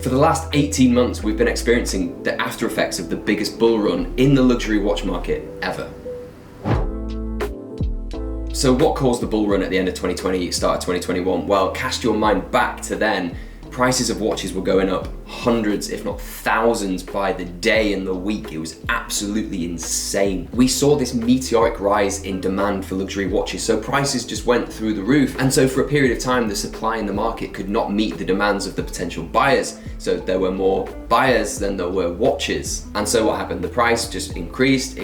For the last 18 months, we've been experiencing the after effects of the biggest bull run in the luxury watch market ever. So what caused the bull run at the end of 2020, start of 2021? Well, cast your mind back to then. Prices of watches were going up hundreds, if not thousands by the day and the week. It was absolutely insane. We saw this meteoric rise in demand for luxury watches, so prices just went through the roof. And so for a period of time, the supply in the market could not meet the demands of the potential buyers. So there were more buyers than there were watches. And so what happened? The price just increased,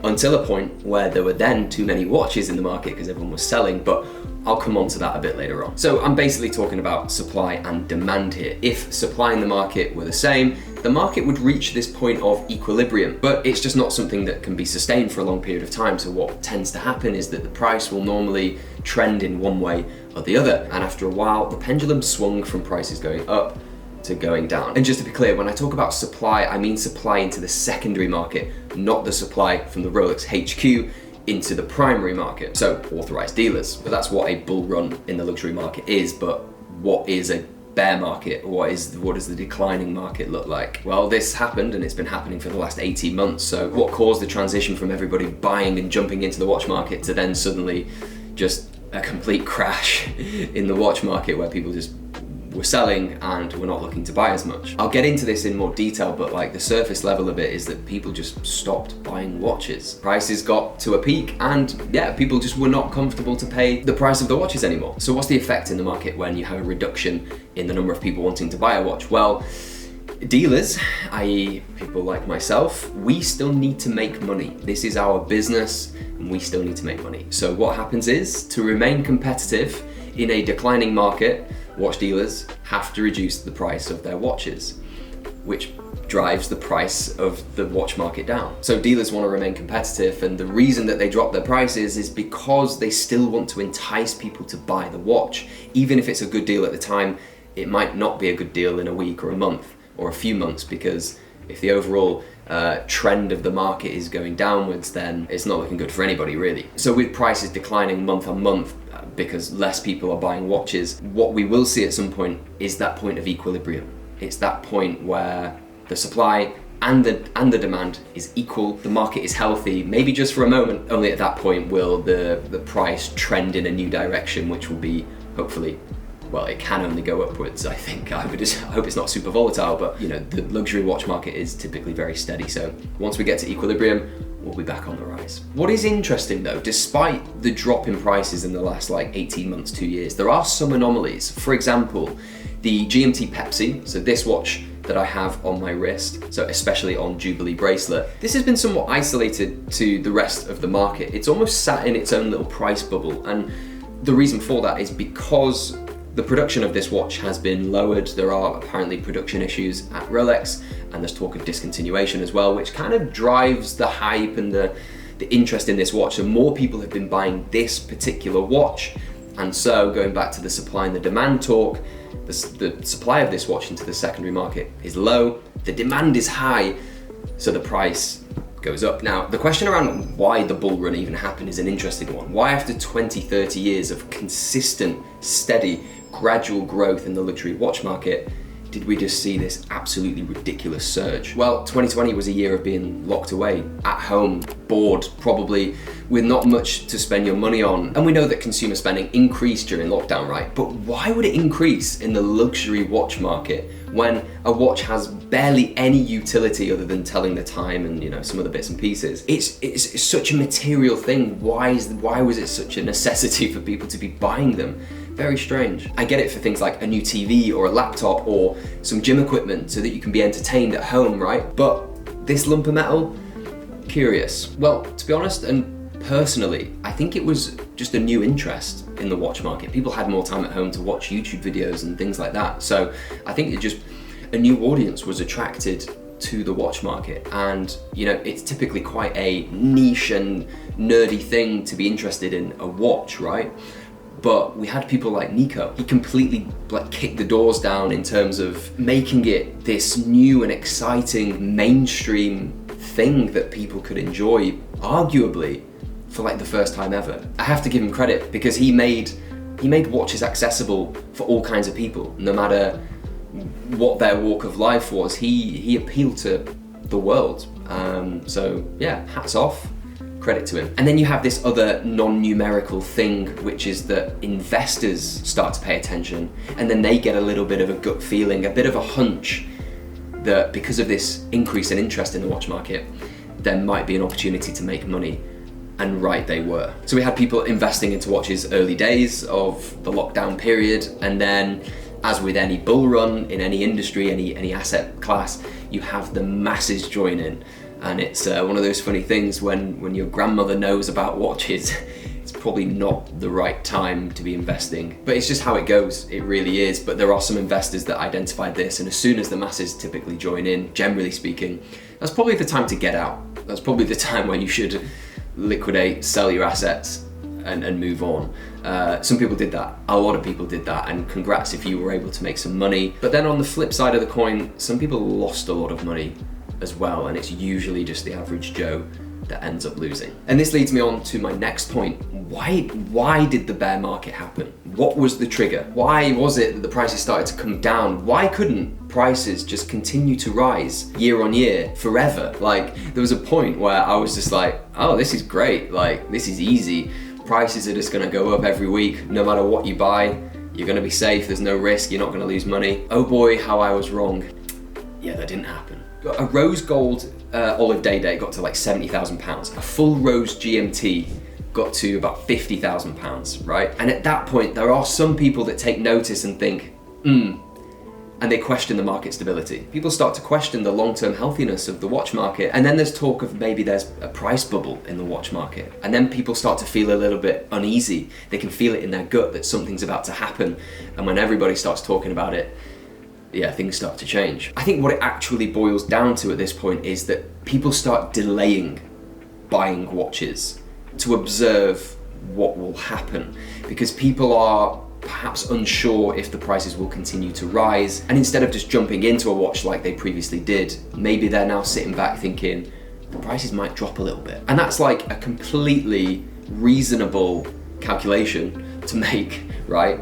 until a point where there were then too many watches in the market because everyone was selling, but I'll come on to that a bit later on. So I'm basically talking about supply and demand here. If supply in the market were the same, the market would reach this point of equilibrium, but it's just not something that can be sustained for a long period of time. So what tends to happen is that the price will normally trend in one way or the other. And after a while, the pendulum swung from prices going up to going down. And just to be clear, when I talk about supply, I mean supply into the secondary market, not the supply from the Rolex HQ into the primary market, so authorized dealers. But that's what a bull run in the luxury market is. But what is a bear market? What does the declining market look like? Well, this happened and it's been happening for the last 18 months. So what caused the transition from everybody buying and jumping into the watch market to then suddenly just a complete crash in the watch market where people just were selling and we're not looking to buy as much? I'll get into this in more detail, but like the surface level of it is that people just stopped buying watches. Prices got to a peak and yeah, people just were not comfortable to pay the price of the watches anymore. So what's the effect in the market when you have a reduction in the number of people wanting to buy a watch? Well, dealers, i.e. people like myself, we still need to make money. This is our business and we still need to make money. So what happens is, to remain competitive in a declining market, watch dealers have to reduce the price of their watches, which drives the price of the watch market down. So dealers want to remain competitive, and the reason that they drop their prices is because they still want to entice people to buy the watch. Even if it's a good deal at the time, it might not be a good deal in a week or a month or a few months, because if the overall trend of the market is going downwards, then it's not looking good for anybody really. So with prices declining month on month, because less people are buying watches, what we will see at some point is that point of equilibrium. It's that point where the supply and the demand is equal, the market is healthy, maybe just for a moment. Only at that point will the price trend in a new direction, which will be hopefully, well, it can only go upwards, I think. I hope it's not super volatile, but you know, the luxury watch market is typically very steady. So once we get to equilibrium, we'll be back on the rise. What is interesting though, despite the drop in prices in the last 18 months, 2 years, there are some anomalies. For example, the GMT Pepsi, so this watch that I have on my wrist, so especially on Jubilee bracelet, this has been somewhat isolated to the rest of the market. It's almost sat in its own little price bubble. And the reason for that is because the production of this watch has been lowered. There are apparently production issues at Rolex, and there's talk of discontinuation as well, which kind of drives the hype and the interest in this watch. So more people have been buying this particular watch. And so going back to the supply and the demand talk, the supply of this watch into the secondary market is low, the demand is high, so the price goes up. Now, the question around why the bull run even happened is an interesting one. Why after 20, 30 years of consistent, steady, gradual growth in the luxury watch market did we just see this absolutely ridiculous surge? Well, 2020 was a year of being locked away, at home, bored, probably with not much to spend your money on. And we know that consumer spending increased during lockdown, right? But why would it increase in the luxury watch market when a watch has barely any utility other than telling the time and, you know, some other bits and pieces? It's such a material thing. Why was it such a necessity for people to be buying them? Very strange. I get it for things like a new TV or a laptop or some gym equipment so that you can be entertained at home, right? But this lump of metal, curious. Well, to be honest, and personally, I think it was just a new interest in the watch market. People had more time at home to watch YouTube videos and things like that. So I think a new audience was attracted to the watch market. And you know, it's typically quite a niche and nerdy thing to be interested in a watch, right? But we had people like Nico. He completely kicked the doors down in terms of making it this new and exciting mainstream thing that people could enjoy, arguably, for the first time ever. I have to give him credit because he made watches accessible for all kinds of people, no matter what their walk of life was, he appealed to the world. So yeah, hats off, credit to him. And then you have this other non-numerical thing, which is that investors start to pay attention, and then they get a little bit of a gut feeling, a bit of a hunch that because of this increase in interest in the watch market, there might be an opportunity to make money. And right they were. So we had people investing into watches early days of the lockdown period, and then as with any bull run in any industry, any asset class, you have the masses join in. And it's one of those funny things when your grandmother knows about watches, it's probably not the right time to be investing. But it's just how it goes, it really is. But there are some investors that identified this, and as soon as the masses typically join in, generally speaking, that's probably the time to get out. That's probably the time when you should liquidate, sell your assets, and move on. Some people did that, a lot of people did that, and congrats if you were able to make some money. But then on the flip side of the coin, some people lost a lot of money as well, and it's usually just the average Joe that ends up losing. And this leads me on to my next point. Why did the bear market happen? What was the trigger? Why was it that the prices started to come down? Why couldn't prices just continue to rise year on year forever? Like, there was a point where I was just like, oh, this is great, like this is easy. Prices are just gonna go up every week, no matter what you buy, you're gonna be safe, there's no risk, you're not gonna lose money. Oh boy, how I was wrong. Yeah, that didn't happen. A rose gold olive day date got to like £70,000. A full rose GMT got to about £50,000, right? And at that point, there are some people that take notice and think, and they question the market stability. People start to question the long-term healthiness of the watch market, and then there's talk of maybe there's a price bubble in the watch market. And then people start to feel a little bit uneasy. They can feel it in their gut that something's about to happen. And when everybody starts talking about it, yeah, things start to change. I think what it actually boils down to at this point is that people start delaying buying watches to observe what will happen, because people are perhaps unsure if the prices will continue to rise, and instead of just jumping into a watch like they previously did, maybe they're now sitting back thinking the prices might drop a little bit. And that's like a completely reasonable calculation to make, right?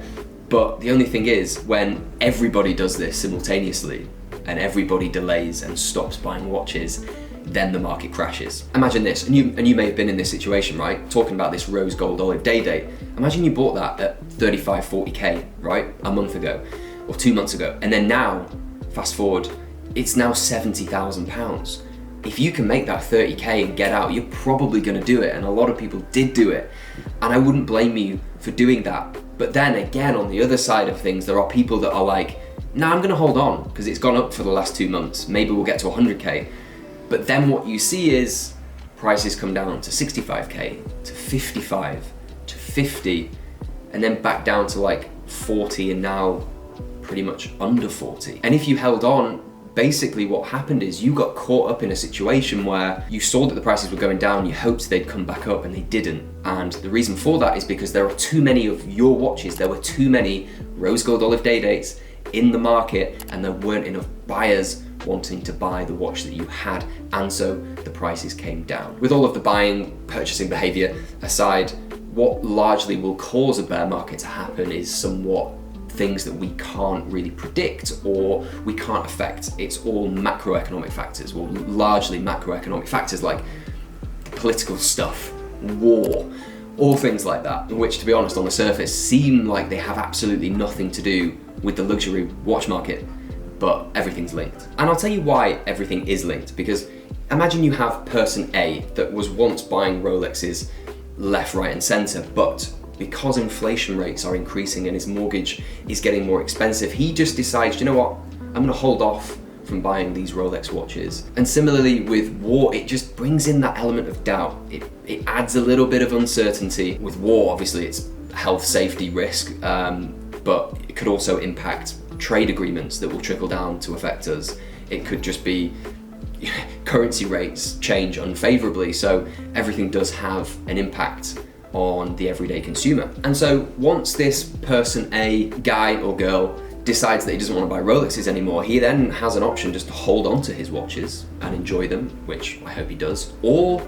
But the only thing is, when everybody does this simultaneously and everybody delays and stops buying watches, then the market crashes. Imagine this, and you may have been in this situation, right? Talking about this rose gold olive day date. Imagine you bought that at 35, 40K, right? A month ago or 2 months ago. And then now, fast forward, it's now £70,000. If you can make that 30K and get out, you're probably gonna do it. And a lot of people did do it. And I wouldn't blame you for doing that. But then again, on the other side of things, there are people that are like, nah, I'm gonna hold on because it's gone up for the last 2 months. Maybe we'll get to 100K. But then what you see is prices come down to 65K, to 55, to 50, and then back down to like 40, and now pretty much under 40. And if you held on, basically what happened is you got caught up in a situation where you saw that the prices were going down, you hoped they'd come back up, and they didn't. And the reason for that is because there are too many of your watches, there were too many rose gold olive day dates in the market, and there weren't enough buyers wanting to buy the watch that you had, and so the prices came down. With all of the buying, purchasing behavior aside, what largely will cause a bear market to happen is somewhat things that we can't really predict or we can't affect. It's all macroeconomic factors, well, largely macroeconomic factors like political stuff, war, all things like that, which, to be honest, on the surface seem like they have absolutely nothing to do with the luxury watch market, but everything's linked. And I'll tell you why everything is linked, because imagine you have person A that was once buying Rolexes left, right, and center, but because inflation rates are increasing and his mortgage is getting more expensive, he just decides, you know what, I'm gonna hold off from buying these Rolex watches. And similarly with war, it just brings in that element of doubt. It adds a little bit of uncertainty. With war, obviously it's health, safety, risk, but it could also impact trade agreements that will trickle down to affect us. It could just be currency rates change unfavorably, so everything does have an impact on the everyday consumer. And so once this person A, guy or girl, decides that he doesn't want to buy Rolexes anymore, he then has an option just to hold on to his watches and enjoy them, which I hope he does, or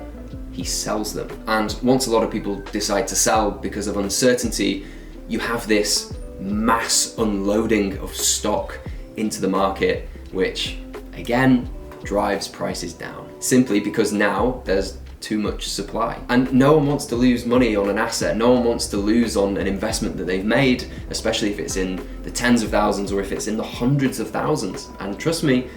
he sells them. And once a lot of people decide to sell because of uncertainty, you have this mass unloading of stock into the market, which again drives prices down, simply because now there's too much supply. And no one wants to lose money on an asset. No one wants to lose on an investment that they've made, especially if it's in the tens of thousands or if it's in the hundreds of thousands. And trust me,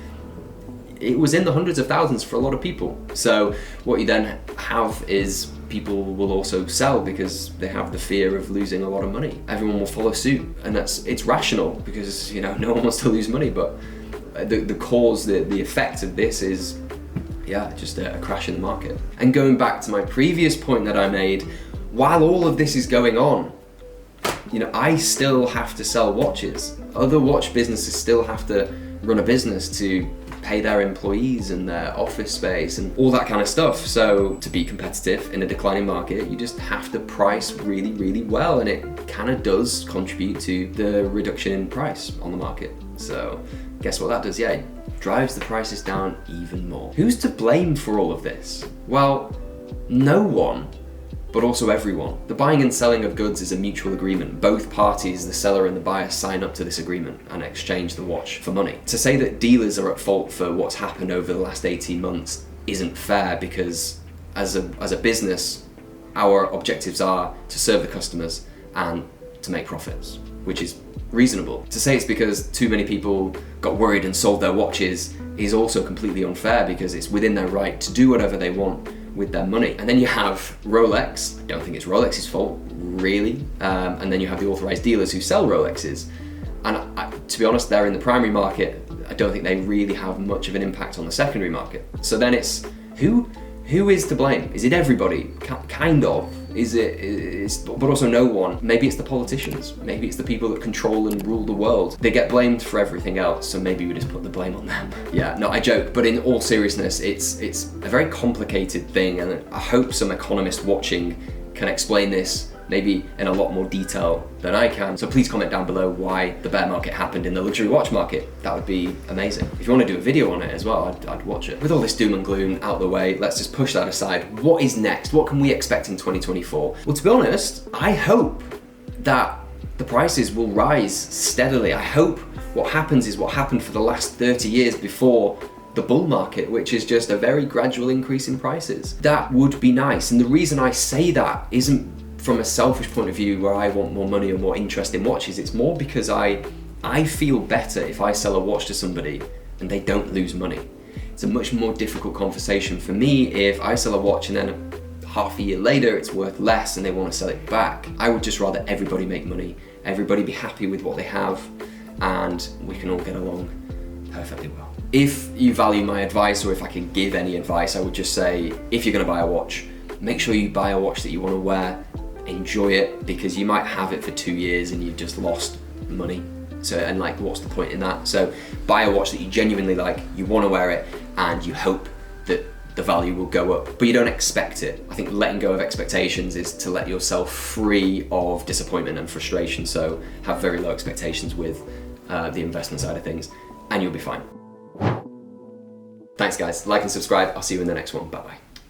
it was in the hundreds of thousands for a lot of people. So what you then have is people will also sell because they have the fear of losing a lot of money. Everyone will follow suit, and it's rational because, you know, no one wants to lose money, but the cause, the effect of this is, yeah, just a crash in the market. And going back to my previous point that I made, while all of this is going on, you know, I still have to sell watches. Other watch businesses still have to run a business to pay their employees and their office space and all that kind of stuff. So to be competitive in a declining market, you just have to price really, really well, and it kind of does contribute to the reduction in price on the market. So guess what that does? Yeah, it drives the prices down even more. Who's to blame for all of this? Well, no one, but also everyone. The buying and selling of goods is a mutual agreement. Both parties, the seller and the buyer, sign up to this agreement and exchange the watch for money. To say that dealers are at fault for what's happened over the last 18 months isn't fair, because as a business, our objectives are to serve the customers and to make profits, which is reasonable. To say it's because too many people got worried and sold their watches is also completely unfair, because it's within their right to do whatever they want with their money. And then you have Rolex. I don't think it's Rolex's fault, really. And then you have the authorized dealers who sell Rolexes. And to be honest, they're in the primary market. I don't think they really have much of an impact on the secondary market. So then it's who is to blame? Is it everybody? Kind of. But also no one. Maybe it's the politicians. Maybe it's the people that control and rule the world. They get blamed for everything else, so maybe we just put the blame on them. Yeah, no, I joke, but in all seriousness, it's a very complicated thing, and I hope some economist watching can explain this maybe in a lot more detail than I can. So please comment down below why the bear market happened in the luxury watch market. That would be amazing. If you want to do a video on it as well, I'd watch it. With all this doom and gloom out the way, let's just push that aside. What is next? What can we expect in 2024? Well, to be honest, I hope that the prices will rise steadily. I hope what happens is what happened for the last 30 years before the bull market, which is just a very gradual increase in prices. That would be nice. And the reason I say that isn't from a selfish point of view where I want more money or more interest in watches. It's more because I feel better if I sell a watch to somebody and they don't lose money. It's a much more difficult conversation for me if I sell a watch and then half a year later it's worth less and they want to sell it back. I would just rather everybody make money, everybody be happy with what they have, and we can all get along perfectly well. If you value my advice, or if I can give any advice, I would just say, if you're going to buy a watch, make sure you buy a watch that you want to wear. Enjoy it, because you might have it for 2 years and you've just lost money. So, and like, what's the point in that? So buy a watch that you genuinely like, you want to wear it, and you hope that the value will go up, but you don't expect it. I think letting go of expectations is to let yourself free of disappointment and frustration. So have very low expectations with the investment side of things, and you'll be fine. Thanks guys, like and subscribe. I'll see you in the next one. Bye bye.